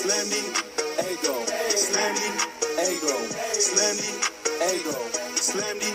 Slimmy, Ego, Slimmy, Ego, Slimmy, Ego, Slimmy,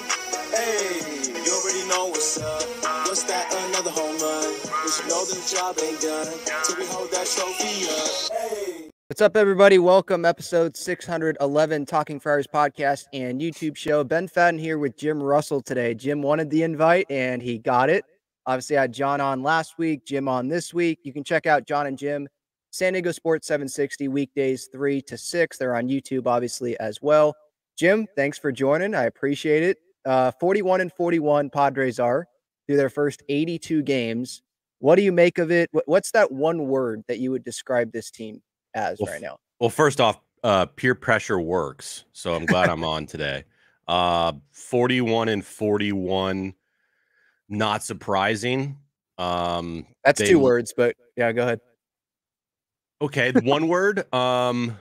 hey. You already know what's up. What's that? Another home run. But you know the job ain't done till we hold that trophy up. Hey. What's up, everybody? Welcome, episode 611, Talking Friars podcast and YouTube show. Ben Fadden here with Jim Russell today. Jim wanted the invite, and he got it. Obviously, I had John on last week, Jim on this week. You can check out John and Jim, San Diego Sports 760, weekdays 3 to 6. They're on YouTube, obviously, as well. Jim, thanks for joining. I appreciate it. 41-41 Padres are through their first 82 games. What do you make of it? What's that one word that you would describe this team as right now? Well, first off, peer pressure works, so I'm glad I'm on today. 41-41, not surprising. That's two words, but yeah, go ahead. Okay, one word. John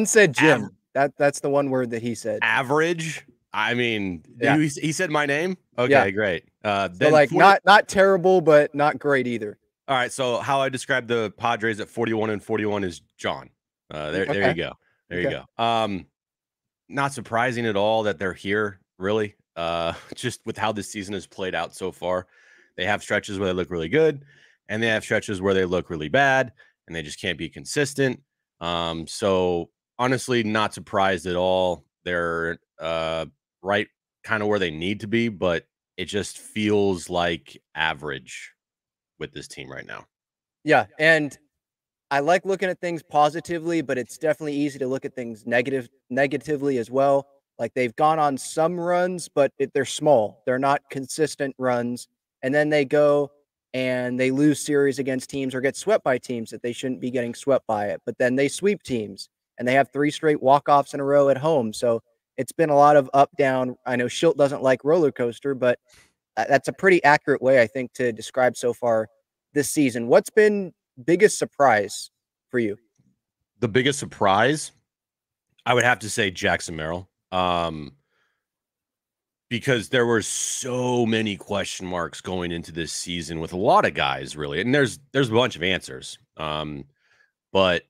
said Jim. That's the one word that he said. Average. I mean, yeah. He said my name. Okay, yeah. Great. So like not terrible, but not great either. All right, so how I describe the Padres at 41-41 is John. There you go. There you go. Not surprising at all that they're here, really. Just with how this season has played out so far. They have stretches where they look really good, and they have stretches where they look really bad, and they just can't be consistent. So honestly, not surprised at all. They're right kind of where they need to be, but it just feels like average with this team right now. Yeah, and I like looking at things positively, but it's definitely easy to look at things negatively as well. Like they've gone on some runs, but they're small. They're not consistent runs. And then they go and they lose series against teams or get swept by teams that they shouldn't be getting swept by it. But then they sweep teams, and they have 3 straight walk-offs in a row at home. So it's been a lot of up, down. I know Schilt doesn't like roller coaster, but that's a pretty accurate way, I think, to describe so far this season. What's been biggest surprise for you? The biggest surprise, I would have to say Jackson Merrill, because there were so many question marks going into this season with a lot of guys, really, and there's a bunch of answers. But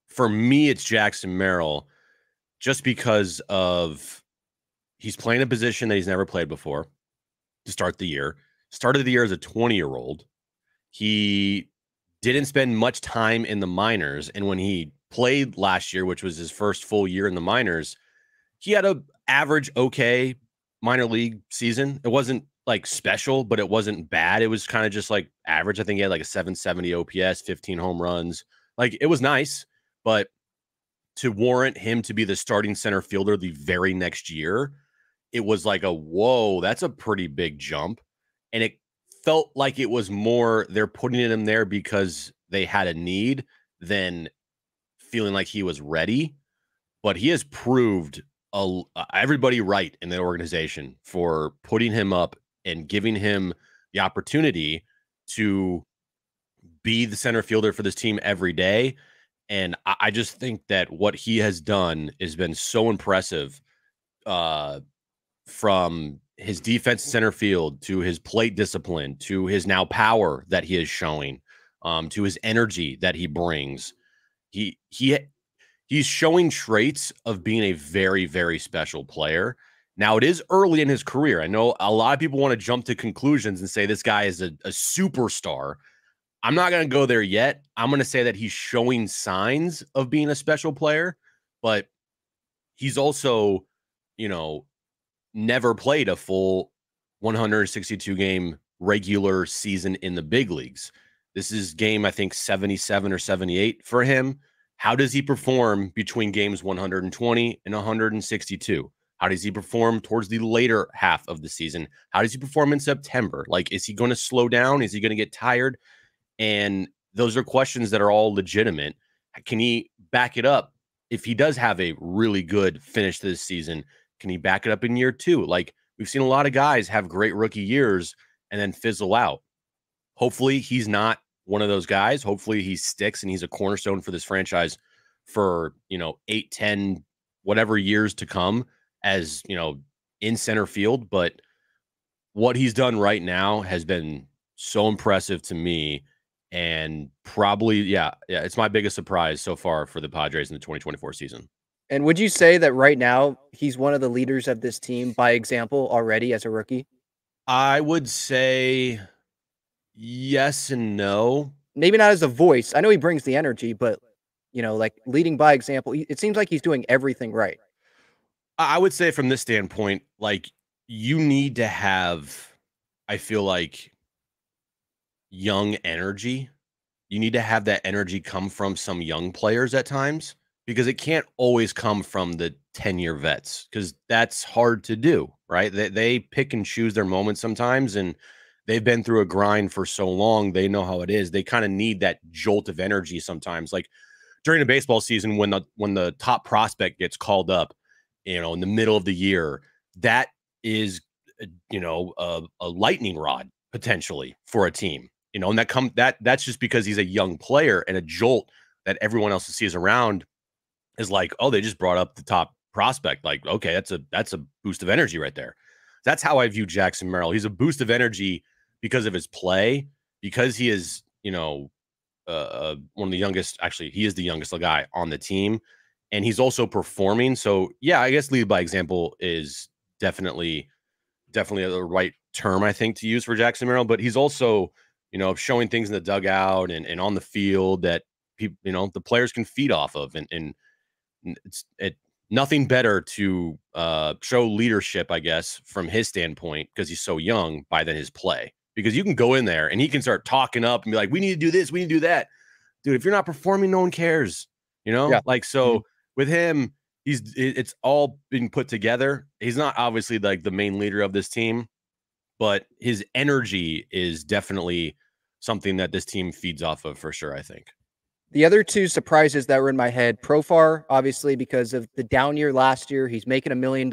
for me, it's Jackson Merrill, just because of he's playing a position that he's never played before to start the year. Started the year as a 20-year-old. He didn't spend much time in the minors, and when he played last year, which was his first full year in the minors, he had a average, okay minor league season. It wasn't like special, but it wasn't bad. It was kind of just like average. I think he had like a 770 OPS, 15 home runs. Like it was nice, but to warrant him to be the starting center fielder the very next year, it was like a, whoa, that's a pretty big jump. And it felt like it was more they're putting him there because they had a need than feeling like he was ready. But he has proved everybody right in the organization for putting him up and giving him the opportunity to be the center fielder for this team every day. And I just think that what he has done has been so impressive, from his defense center field to his plate discipline to his now power that he is showing, to his energy that he brings. He's showing traits of being a very, very special player. Now, it is early in his career. I know a lot of people want to jump to conclusions and say this guy is a superstar. I'm not going to go there yet. I'm going to say that he's showing signs of being a special player, but he's also, never played a full 162-game regular season in the big leagues. This is game, I think, 77 or 78 for him. How does he perform between games 120 and 162? How does he perform towards the later half of the season? How does he perform in September? Like, is he going to slow down? Is he going to get tired? And those are questions that are all legitimate. Can he back it up? If he does have a really good finish to this season, can he back it up in year 2? Like, we've seen a lot of guys have great rookie years and then fizzle out. Hopefully he's not one of those guys. Hopefully he sticks and he's a cornerstone for this franchise for, 8, 10, whatever years to come as, in center field. But what he's done right now has been so impressive to me. And probably, yeah, it's my biggest surprise so far for the Padres in the 2024 season. And would you say that right now he's one of the leaders of this team by example already as a rookie? I would say yes and no. Maybe not as a voice. I know he brings the energy, but like leading by example, it seems like he's doing everything right. I would say from this standpoint, like you need to have, I feel like, young energy. You need to have that energy come from some young players at times because it can't always come from the 10-year vets because that's hard to do, right? They pick and choose their moments sometimes, and they've been through a grind for so long. They know how it is. They kind of need that jolt of energy sometimes. Like during the baseball season, when the top prospect gets called up, in the middle of the year, that is, a lightning rod potentially for a team. And that's just because he's a young player, and a jolt that everyone else sees around is like, oh, they just brought up the top prospect. Like, okay, that's a boost of energy right there. That's how I view Jackson Merrill. He's a boost of energy because of his play, because he is, one of the youngest. Actually, he is the youngest guy on the team, and he's also performing. So, yeah, I guess lead by example is definitely the right term, I think, to use for Jackson Merrill. But he's also, showing things in the dugout and on the field that people, the players can feed off of, and it's nothing better to show leadership, I guess, from his standpoint, because he's so young, than his play. Because you can go in there and he can start talking up and be like, we need to do this, we need to do that. Dude, if you're not performing, no one cares, Yeah. So with him, it's all being put together. He's not obviously like the main leader of this team, but his energy is definitely something that this team feeds off of for sure, I think. The other two surprises that were in my head, Profar, obviously, because of the down year last year, he's making $1 million.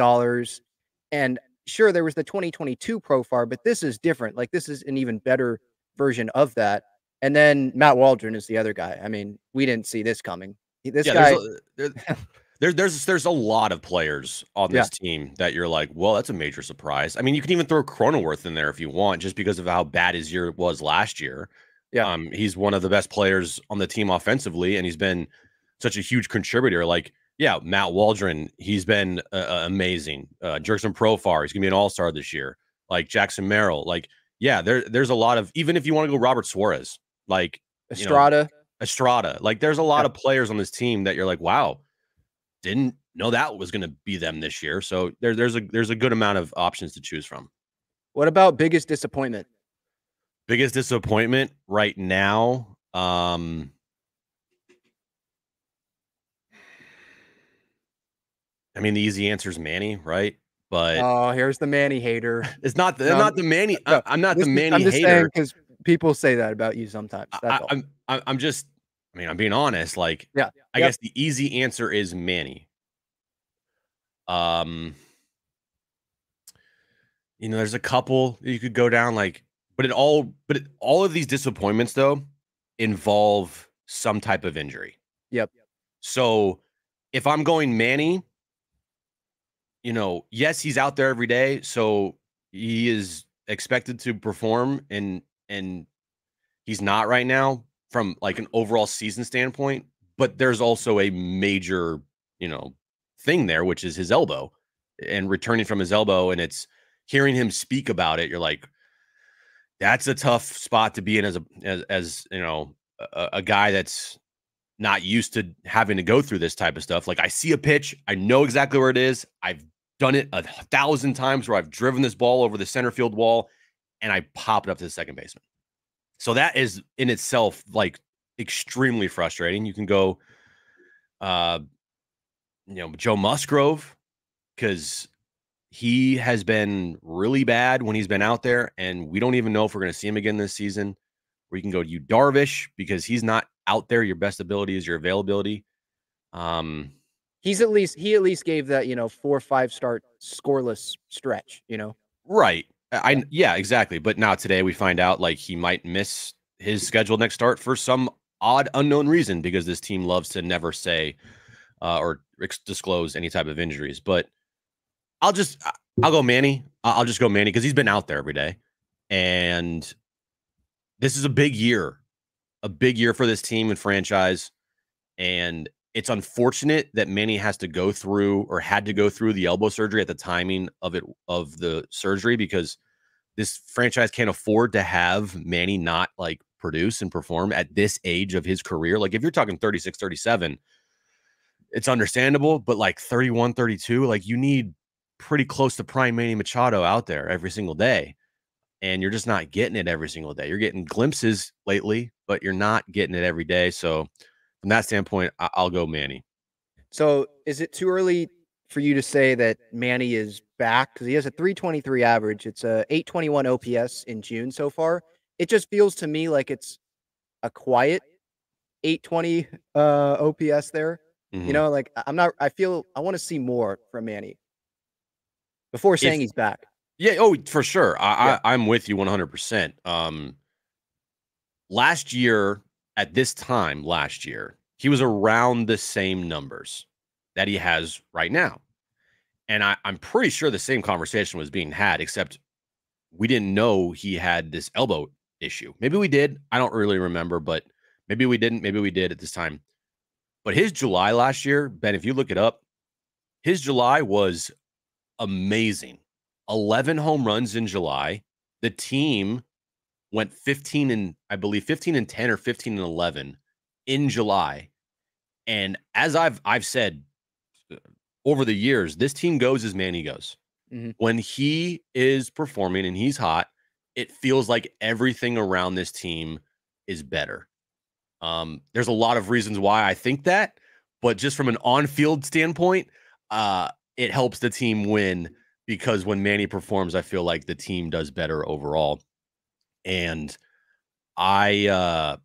And sure, there was the 2022 Profar, but this is different. Like, this is an even better version of that. And then Matt Waldron is the other guy. I mean, we didn't see this coming. This guy. There's a lot of players on this team that you're like, well, that's a major surprise. I mean, you can even throw Cronenworth in there if you want, just because of how bad his year was last year. Yeah. He's one of the best players on the team offensively, and he's been such a huge contributor. Like, yeah, Matt Waldron, he's been amazing. Jurickson Profar, he's gonna be an all-star this year. Like Jackson Merrill, like, yeah, there's a lot of, even if you want to go Robert Suarez, like Estrada, like there's a lot of players on this team that you're like, wow, didn't know that was going to be them this year. So there's a good amount of options to choose from. What about biggest disappointment? Biggest disappointment right now. I mean, the easy answer is Manny, right? But here's the Manny hater. It's not the Manny. No, I'm not the Manny I'm just hater because people say that about you sometimes. That's all. I'm just. I mean, I'm being honest. Like, I guess the easy answer is Manny. There's a couple you could go down, like, but all of these disappointments though involve some type of injury. Yep. So if I'm going Manny, yes, he's out there every day, so he is expected to perform, and he's not right now from like an overall season standpoint. But there's also a major, thing there, which is his elbow, and returning from his elbow, and it's hearing him speak about it. You're like, that's a tough spot to be in as a guy that's not used to having to go through this type of stuff. Like, I see a pitch, I know exactly where it is. I've done it 1,000 times where I've driven this ball over the center field wall and I pop it up to the second baseman. So that is in itself like extremely frustrating. You can go, Joe Musgrove, because he has been really bad when he's been out there, and we don't even know if we're going to see him again this season. Or you can go to Darvish, because he's not out there. Your best ability is your availability. He at least gave that 4 or 5 start scoreless stretch. Right. Yeah, exactly. But now today we find out like he might miss his scheduled next start for some odd unknown reason, because this team loves to never say or disclose any type of injuries. But I'll go Manny. I'll just go Manny because he's been out there every day, and this is a big year a big year for this team and franchise. And it's unfortunate that Manny has to go through or had to go through the elbow surgery at the timing of the surgery, because this franchise can't afford to have Manny not like produce and perform at this age of his career. Like if you're talking 36, 37, it's understandable, but like 31, 32, like you need pretty close to prime Manny Machado out there every single day. And you're just not getting it every single day. You're getting glimpses lately, but you're not getting it every day. So from that standpoint, I'll go Manny. So is it too early for you to say that Manny is back? Because he has a 323 average. It's a 821 OPS in June so far. It just feels to me like it's a quiet 820 OPS there. Mhm. You know, like I feel I want to see more from Manny before saying he's back. Yeah, oh, for sure. Yeah. I'm with you 100%. Last year, at this time last year, he was around the same numbers that he has right now. And I'm pretty sure the same conversation was being had, except we didn't know he had this elbow issue. Maybe we did. I don't really remember, but maybe we didn't. Maybe we did at this time. But his July last year, Ben, if you look it up, his July was amazing. 11 home runs in July. The team went 15 and I believe 15 and 10 or 15 and 11 in July. And as I've said over the years, this team goes as Manny goes. Mm-hmm. When he is performing and he's hot, it feels like everything around this team is better. There's a lot of reasons why I think that, but just from an on-field standpoint, it helps the team win, because when Manny performs, I feel like the team does better overall. And I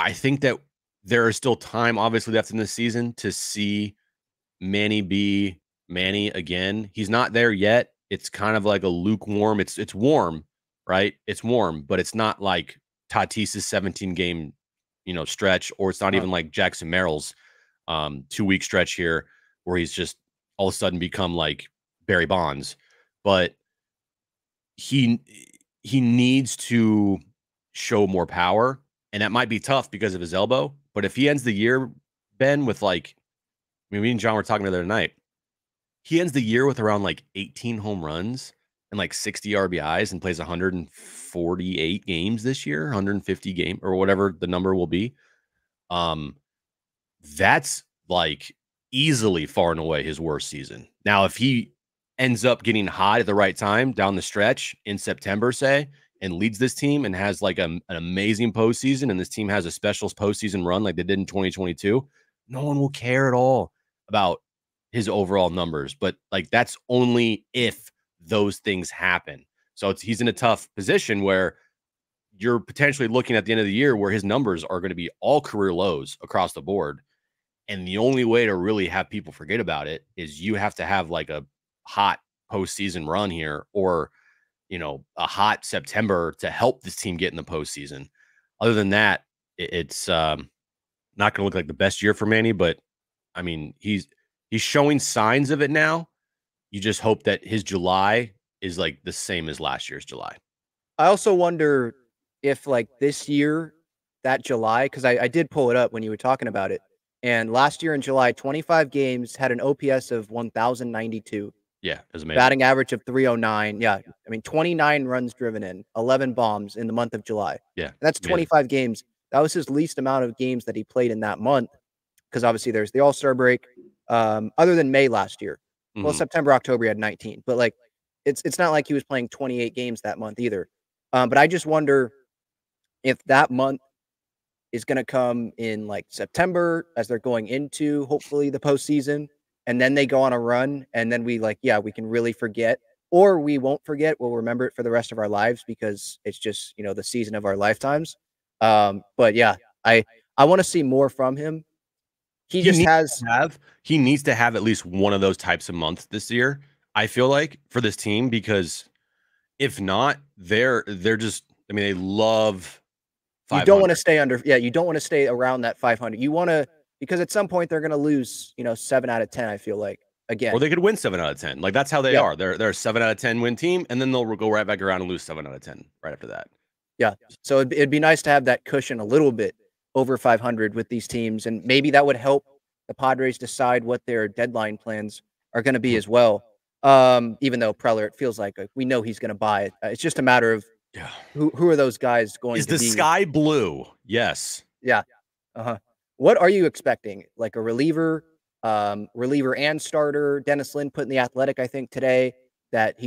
think that there is still time, obviously, left in this season to see Manny be Manny again. He's not there yet. It's kind of like a lukewarm. It's warm, right? It's warm, but it's not like Tatis's 17 game, stretch, or it's not even like Jackson Merrill's 2-week stretch here where he's just all of a sudden become like Barry Bonds. But he needs to show more power, and that might be tough because of his elbow. But if he ends the year, Ben, with like, I mean, me and John were talking the other night, he ends the year with around like 18 home runs and like 60 RBIs and plays 148 games this year, 150 game or whatever the number will be. That's like easily far and away his worst season. Now, if he ends up getting hot at the right time down the stretch in September, say, and leads this team and has like an amazing postseason, and this team has a special postseason run like they did in 2022, no one will care at all about his overall numbers. But like, that's only if those things happen. So he's in a tough position where you're potentially looking at the end of the year where his numbers are going to be all career lows across the board. And the only way to really have people forget about it is you have to have like a hot postseason run here, or, a hot September to help this team get in the postseason. Other than that, it's not going to look like the best year for Manny, but I mean, he's showing signs of it now. You just hope that his July is like the same as last year's July. I also wonder if like this year, that July, because I did pull it up when you were talking about it. And last year in July, 25 games, had an OPS of 1,092. Yeah, it was amazing. Batting average of 309. Yeah, I mean, 29 runs driven in, 11 bombs in the month of July. Yeah, and that's 25 games. That was his least amount of games that he played in that month, because obviously there's the All-Star break. Other than May last year, well, September, October, he had 19. But like, it's not like he was playing 28 games that month either. But I just wonder if that month is going to come in like September as they're going into hopefully the postseason, and then they go on a run, and then we can really forget, or we won't forget. We'll remember it for the rest of our lives because it's just, the season of our lifetimes. But yeah, I want to see more from him. He needs to have at least one of those types of months this year, I feel like, for this team, because if not, they're just, I mean, they love 500. You don't want to stay under. Yeah, you don't want to stay around that 500. You want to, because at some point they're going to lose, 7 out of 10, I feel like, again. Or they could win 7 out of 10. Like, that's how they are. They're a 7 out of 10 win team, and then they'll go right back around and lose 7 out of 10 right after that. Yeah. So it'd be nice to have that cushion a little bit over 500 with these teams, and maybe that would help the Padres decide what their deadline plans are going to be Mhm. as well. Even though Preller, it feels like we know he's going to buy it. It's just a matter of Yeah. who are those guys going Is to the be? sky blue? Yes. Yeah. Uh-huh. What are you expecting? Like a reliever and starter. Dennis Lin put in the Athletic, I think, today that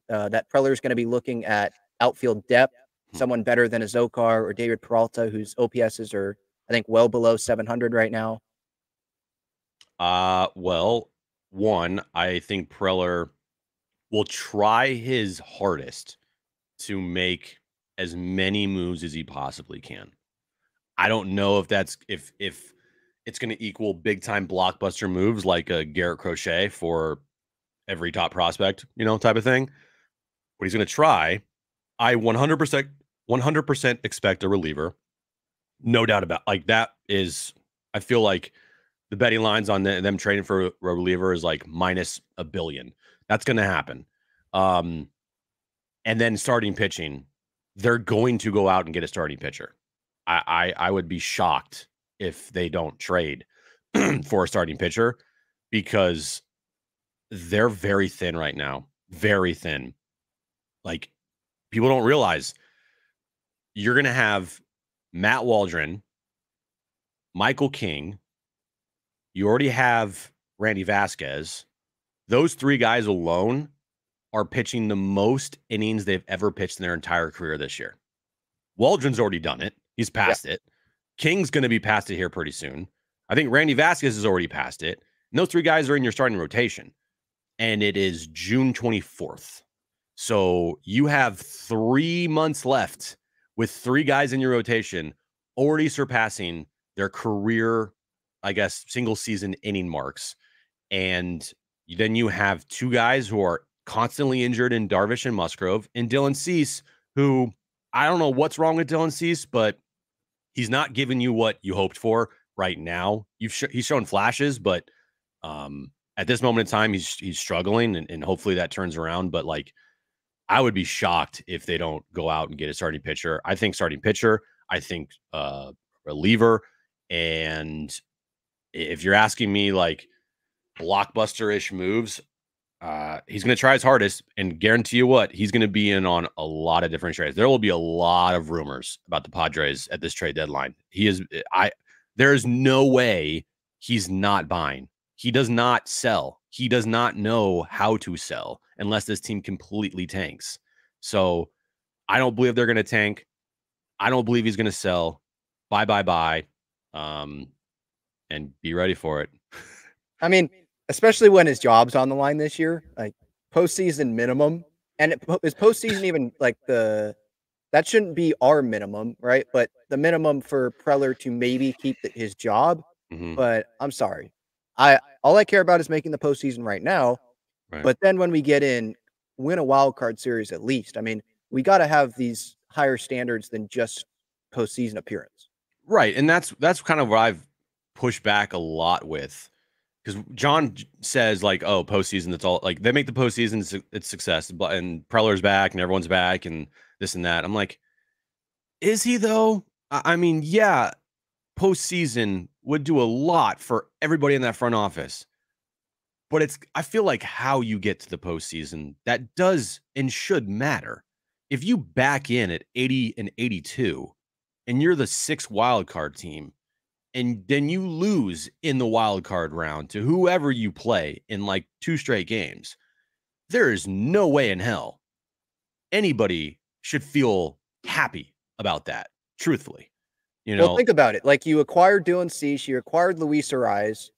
that Preller's going to be looking at outfield depth, Hmm. someone better than a Zokar or David Peralta, whose OPSs are, I think, well below 700 right now. Well, one, I think Preller will try his hardest to make as many moves as he possibly can. I don't know if that's if it's going to equal big time blockbuster moves like a Garrett Crochet for every top prospect, type of thing. But he's going to try. I 100% expect a reliever. No doubt about like that is I feel like the betting lines on them trading for a reliever is like minus $1 billion. That's going to happen. And then starting pitching, they're going to go out and get a starting pitcher. I would be shocked if they don't trade for a starting pitcher because they're very thin right now. Very thin. Like people don't realize you're going to have Matt Waldron, Michael King. You already have Randy Vasquez. Those three guys alone are pitching the most innings they've ever pitched in their entire career this year. Waldron's already done it. He's passed it. King's going to be past it here pretty soon. I think Randy Vasquez has already passed it. And those three guys are in your starting rotation. And it is June 24th. So you have 3 months left with three guys in your rotation already surpassing their career, I guess, single season inning marks. And then you have two guys who are constantly injured in Darvish and Musgrove, and Dylan Cease, who I don't know what's wrong with Dylan Cease, but he's not giving you what you hoped for right now. He's shown flashes, but at this moment in time, he's struggling, and hopefully that turns around. But like, I would be shocked if they don't go out and get a starting pitcher. I think starting pitcher. I think reliever, and if you're asking me like blockbuster-ish moves, he's going to try his hardest, and guarantee you what, he's going to be in on a lot of different trades. There will be a lot of rumors about the Padres at this trade deadline. There is no way he's not buying. He does not sell. He does not know how to sell unless this team completely tanks. So I don't believe they're going to tank. I don't believe he's going to sell. Buy. And be ready for it. I mean, especially when his job's on the line this year, like postseason minimum. And is postseason even like that shouldn't be our minimum, right? But the minimum for Preller to maybe keep his job. Mm-hmm. But I'm sorry. All I care about is making the postseason right now. Right. But then when we get in, win a wild card series at least. I mean, we got to have these higher standards than just postseason appearance. Right. And that's kind of what I've pushed back a lot with. Because John says, like, oh, postseason, that's all. Like, they make the postseason, it's success. And Preller's back, and everyone's back, and this and that. I'm like, is he, though? I mean, yeah, postseason would do a lot for everybody in that front office. But I feel like how you get to the postseason, that does and should matter. If you back in at 80 and 82, and you're the 6th wild card team, and then you lose in the wild card round to whoever you play in like 2 straight games, there is no way in hell anybody should feel happy about that, truthfully. Well, think about it. Like, you acquired Dylan Cease, you acquired Luis Ariz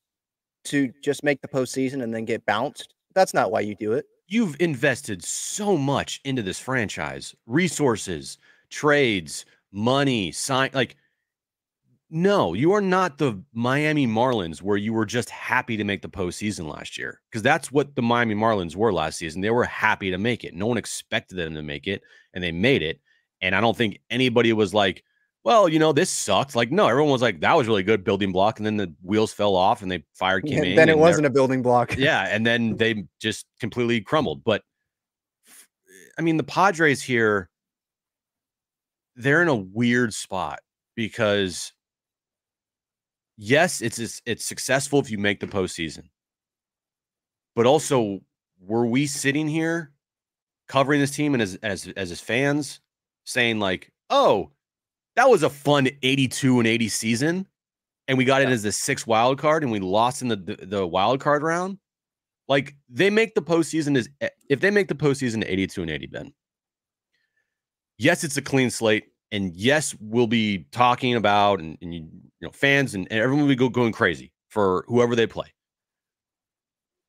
to just make the postseason and then get bounced. That's not why you do it. You've invested so much into this franchise, resources, trades, money, no, you are not the Miami Marlins where you were just happy to make the postseason last year, because that's what the Miami Marlins were last season. They were happy to make it. No one expected them to make it, and they made it. And I don't think anybody was like, well, this sucked. Like, no, everyone was like, that was really good building block. And then the wheels fell off and they fired Kim Ng. Then it wasn't a building block. Yeah. And then they just completely crumbled. But I mean, the Padres here, they're in a weird spot because yes, it's successful if you make the postseason, but also were we sitting here covering this team and as his fans saying like, oh, that was a fun 82-80 season, and we got it as the 6th wild card and we lost in the wild card round. Like they make the postseason if they make the postseason 82-80, Ben. Yes, it's a clean slate, and yes, we'll be talking about and you know fans and everyone will be going crazy for whoever they play.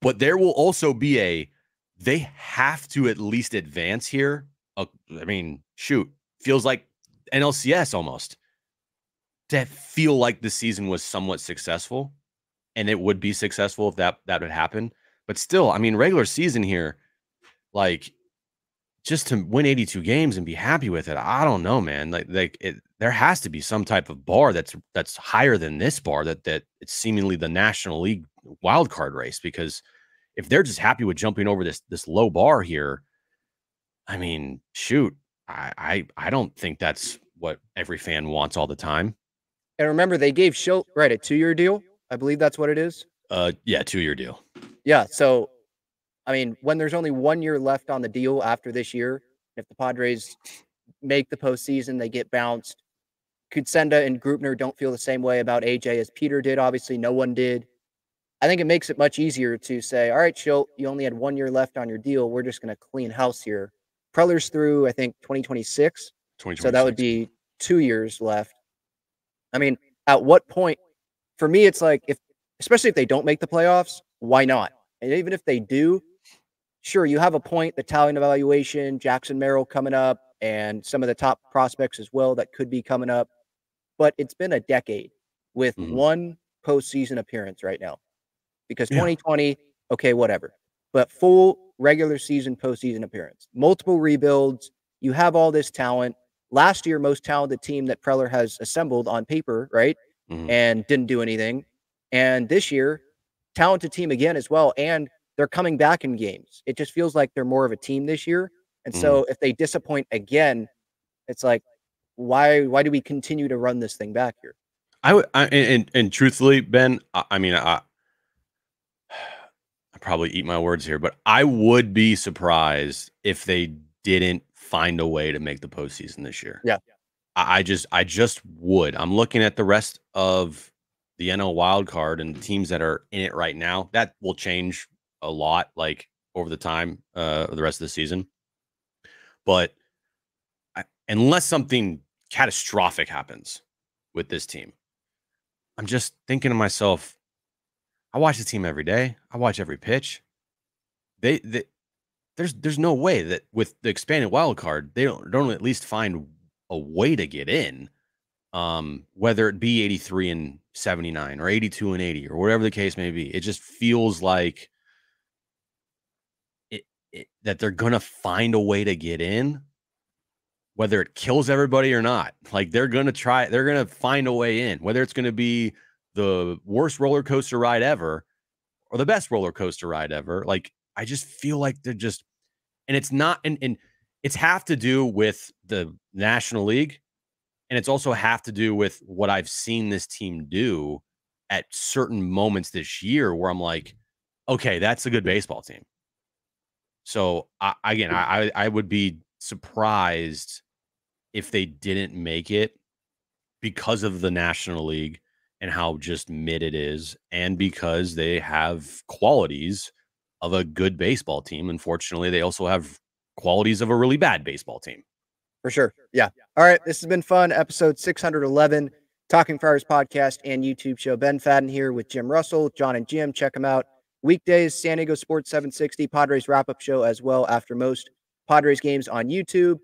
But there will also be they have to at least advance here. I mean, shoot, feels like NLCS almost to feel like the season was somewhat successful, and it would be successful if that would happen. But still, I mean, regular season here, like just to win 82 games and be happy with it, I don't know, man. There has to be some type of bar that's higher than this bar that it's seemingly the National League wild card race. Because if they're just happy with jumping over this low bar here, I mean, shoot, I don't think that's what every fan wants all the time. And remember, they gave Schilt a 2-year deal. I believe that's what it is. Yeah, 2-year deal. Yeah, so I mean, when there's only 1 year left on the deal after this year, if the Padres make the postseason, they get bounced. Kutsenda and Grupner don't feel the same way about AJ as Peter did. Obviously, no one did. I think it makes it much easier to say, all right, Schilt, you only had 1 year left on your deal. We're just going to clean house here. Preller's through, I think, 2026. So that would be 2 years left. I mean, at what point, for me, it's like, especially if they don't make the playoffs, why not? And even if they do, sure, you have a point, the talent evaluation, Jackson Merrill coming up, and some of the top prospects as well that could be coming up. But it's been a decade with one postseason appearance right now. Because 2020, okay, whatever. But full regular season postseason appearance. Multiple rebuilds. You have all this talent. Last year, most talented team that Preller has assembled on paper, right? And didn't do anything. And this year, talented team again as well. And they're coming back in games. It just feels like they're more of a team this year. And so if they disappoint again, it's like, why do we continue to run this thing back here? And truthfully, Ben, I mean, I probably eat my words here, but I would be surprised if they didn't find a way to make the postseason this year. Yeah. I just would. I'm looking at the rest of the NL wild card and the teams that are in it right now. That will change a lot, like over the time of the rest of the season. But unless something catastrophic happens with this team, I'm just thinking to myself, I watch the team every day. I watch every pitch. There's no way that with the expanded wild card, they don't at least find a way to get in. Whether it be 83-79 or 82-80 or whatever the case may be, it just feels like that they're gonna find a way to get in, whether it kills everybody or not. Like they're gonna find a way in, whether it's gonna be the worst roller coaster ride ever or the best roller coaster ride ever. Like I just feel like they're just, and it's not, and it's have to do with the National League. And it's also have to do with what I've seen this team do at certain moments this year where I'm like, okay, that's a good baseball team. So I would be surprised if they didn't make it because of the National League and how just mid it is, and because they have qualities of a good baseball team. Unfortunately, they also have qualities of a really bad baseball team. For sure. Yeah. All right. This has been fun. Episode 611, Talking Friars podcast and YouTube show. Ben Fadden here with Jim Russell, John and Jim. Check them out. Weekdays, San Diego Sports 760, Padres wrap-up show as well after most Padres games on YouTube.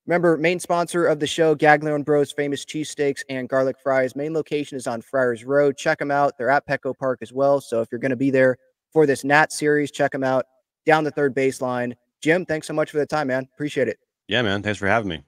Remember, main sponsor of the show, Gaglione Bros, famous cheesesteaks and garlic fries. Main location is on Friars Road. Check them out. They're at Petco Park as well. So if you're going to be there for this Nat series, check them out. Down the third baseline. Jim, thanks so much for the time, man. Appreciate it. Yeah, man. Thanks for having me.